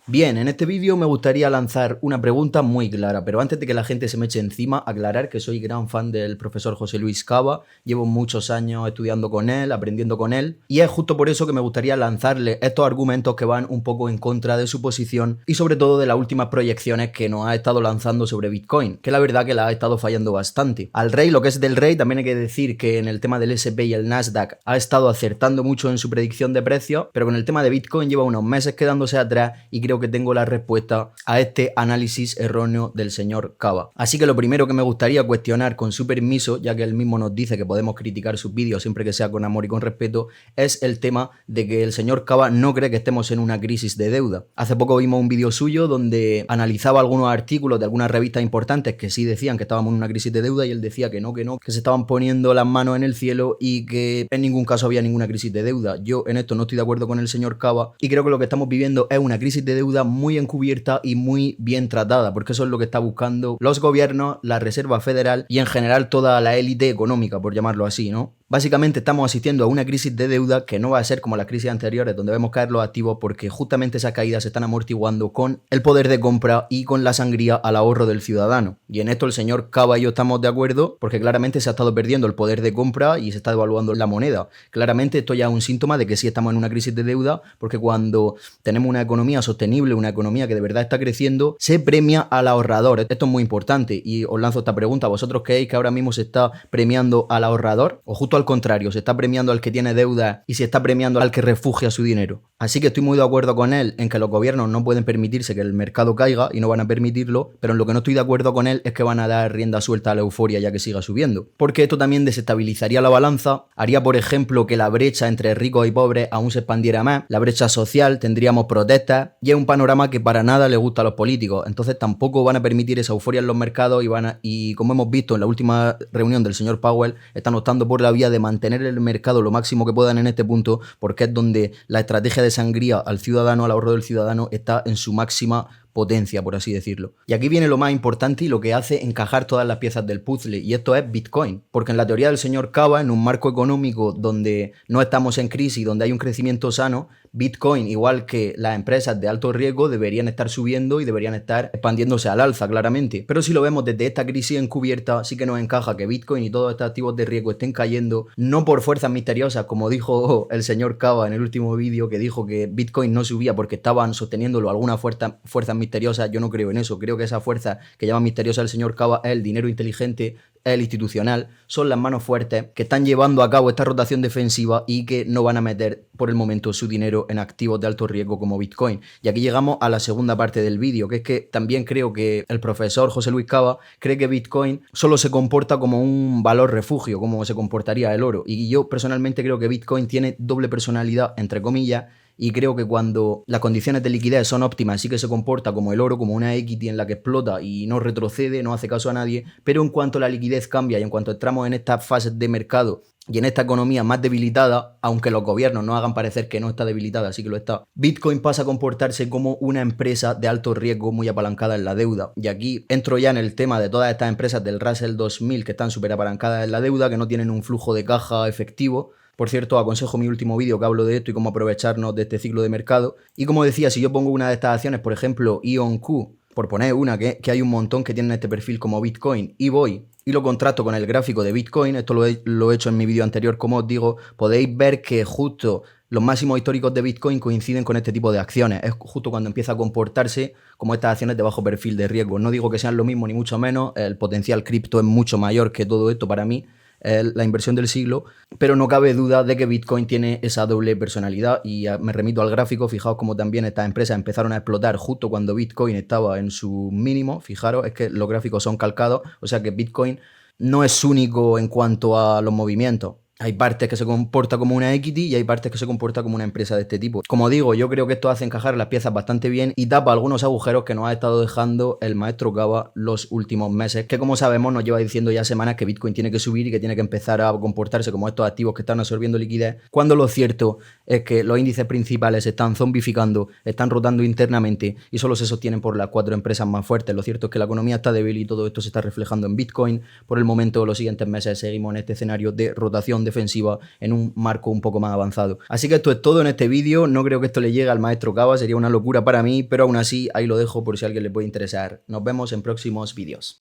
Bien, en este vídeo me gustaría lanzar una pregunta muy clara, pero antes de que la gente se me eche encima, aclarar que soy gran fan del profesor José Luis Cava, llevo muchos años estudiando con él, aprendiendo con él, y es justo por eso que me gustaría lanzarle estos argumentos que van un poco en contra de su posición y sobre todo de las últimas proyecciones que nos ha estado lanzando sobre Bitcoin, que la verdad que la ha estado fallando bastante. Al rey, lo que es del rey, también hay que decir que en el tema del S&P y el Nasdaq ha estado acertando mucho en su predicción de precios, pero con el tema de Bitcoin lleva unos meses quedándose atrás y creo que tengo la respuesta a este análisis erróneo del señor Cava. Así que lo primero que me gustaría cuestionar con su permiso, ya que él mismo nos dice que podemos criticar sus vídeos siempre que sea con amor y con respeto, es el tema de que el señor Cava no cree que estemos en una crisis de deuda. Hace poco vimos un vídeo suyo donde analizaba algunos artículos de algunas revistas importantes que sí decían que estábamos en una crisis de deuda y él decía que no, que se estaban poniendo las manos en el cielo y que en ningún caso había ninguna crisis de deuda. Yo en esto no estoy de acuerdo con el señor Cava y creo que lo que estamos viviendo es una crisis de deuda muy encubierta y muy bien tratada, porque eso es lo que está buscando los gobiernos, la Reserva Federal y en general toda la élite económica, por llamarlo así, ¿no? Básicamente estamos asistiendo a una crisis de deuda que no va a ser como las crisis anteriores donde vemos caer los activos, porque justamente esas caídas se están amortiguando con el poder de compra y con la sangría al ahorro del ciudadano. Y en esto el señor Cava y yo estamos de acuerdo, porque claramente se ha estado perdiendo el poder de compra y se está devaluando la moneda. Claramente esto ya es un síntoma de que sí estamos en una crisis de deuda, porque cuando tenemos una economía sostenible, una economía que de verdad está creciendo, se premia al ahorrador. Esto es muy importante y os lanzo esta pregunta: ¿vosotros creéis que ahora mismo se está premiando al ahorrador o justo al contrario, se está premiando al que tiene deuda y se está premiando al que refugia su dinero? Así que estoy muy de acuerdo con él en que los gobiernos no pueden permitirse que el mercado caiga y no van a permitirlo, pero en lo que no estoy de acuerdo con él es que van a dar rienda suelta a la euforia ya que siga subiendo, porque esto también desestabilizaría la balanza, haría por ejemplo que la brecha entre ricos y pobres aún se expandiera más, la brecha social, tendríamos protestas y es un panorama que para nada le gusta a los políticos. Entonces tampoco van a permitir esa euforia en los mercados y como hemos visto en la última reunión del señor Powell, están optando por la vía de mantener el mercado lo máximo que puedan en este punto, porque es donde la estrategia de sangría al ciudadano, al ahorro del ciudadano, está en su máxima potencia, por así decirlo. Y aquí viene lo más importante y lo que hace encajar todas las piezas del puzzle, y esto es Bitcoin. Porque en la teoría del señor Cava, en un marco económico donde no estamos en crisis, donde hay un crecimiento sano, Bitcoin, igual que las empresas de alto riesgo, deberían estar subiendo y deberían estar expandiéndose al alza, claramente. Pero si lo vemos desde esta crisis encubierta, sí que nos encaja que Bitcoin y todos estos activos de riesgo estén cayendo, no por fuerzas misteriosas, como dijo el señor Cava en el último vídeo, que dijo que Bitcoin no subía porque estaban sosteniéndolo algunas fuerzas misteriosas. Yo no creo en eso. Creo que esa fuerza que llama misteriosa el señor Cava es el dinero inteligente, es el institucional, son las manos fuertes que están llevando a cabo esta rotación defensiva y que no van a meter por el momento su dinero en activos de alto riesgo como Bitcoin. Y aquí llegamos a la segunda parte del vídeo, que es que también creo que el profesor José Luis Cava cree que Bitcoin solo se comporta como un valor refugio, como se comportaría el oro. Y yo personalmente creo que Bitcoin tiene doble personalidad, entre comillas, y creo que cuando las condiciones de liquidez son óptimas sí que se comporta como el oro, como una equity en la que explota y no retrocede, no hace caso a nadie, pero en cuanto la liquidez cambia y en cuanto entramos en estas fases de mercado y en esta economía más debilitada, aunque los gobiernos no hagan parecer que no está debilitada, sí que lo está, Bitcoin pasa a comportarse como una empresa de alto riesgo muy apalancada en la deuda. Y aquí entro ya en el tema de todas estas empresas del Russell 2000 que están súper apalancadas en la deuda, que no tienen un flujo de caja efectivo. Por cierto, aconsejo mi último vídeo que hablo de esto y cómo aprovecharnos de este ciclo de mercado. Y como decía, si yo pongo una de estas acciones, por ejemplo, IonQ, por poner una que hay un montón que tienen este perfil como Bitcoin, y voy y lo contrasto con el gráfico de Bitcoin, esto lo he hecho en mi vídeo anterior, como os digo, podéis ver que justo los máximos históricos de Bitcoin coinciden con este tipo de acciones. Es justo cuando empieza a comportarse como estas acciones de bajo perfil de riesgo. No digo que sean lo mismo ni mucho menos, el potencial cripto es mucho mayor que todo esto para mí, la inversión del siglo, pero no cabe duda de que Bitcoin tiene esa doble personalidad y me remito al gráfico. Fijaos como también estas empresas empezaron a explotar justo cuando Bitcoin estaba en su mínimo. Fijaros, es que los gráficos son calcados, o sea que Bitcoin no es único en cuanto a los movimientos. Hay partes que se comporta como una equity y hay partes que se comporta como una empresa de este tipo. Como digo, yo creo que esto hace encajar las piezas bastante bien y tapa algunos agujeros que nos ha estado dejando el maestro Cava los últimos meses, que como sabemos nos lleva diciendo ya semanas que Bitcoin tiene que subir y que tiene que empezar a comportarse como estos activos que están absorbiendo liquidez, cuando lo cierto es que los índices principales se están zombificando, están rotando internamente y solo se sostienen por las 4 empresas más fuertes. Lo cierto es que la economía está débil y todo esto se está reflejando en Bitcoin. Por el momento, los siguientes meses seguimos en este escenario de rotación defensiva en un marco un poco más avanzado. Así que esto es todo en este vídeo. No creo que esto le llegue al maestro Cava, sería una locura para mí, pero aún así ahí lo dejo por si a alguien le puede interesar. Nos vemos en próximos vídeos.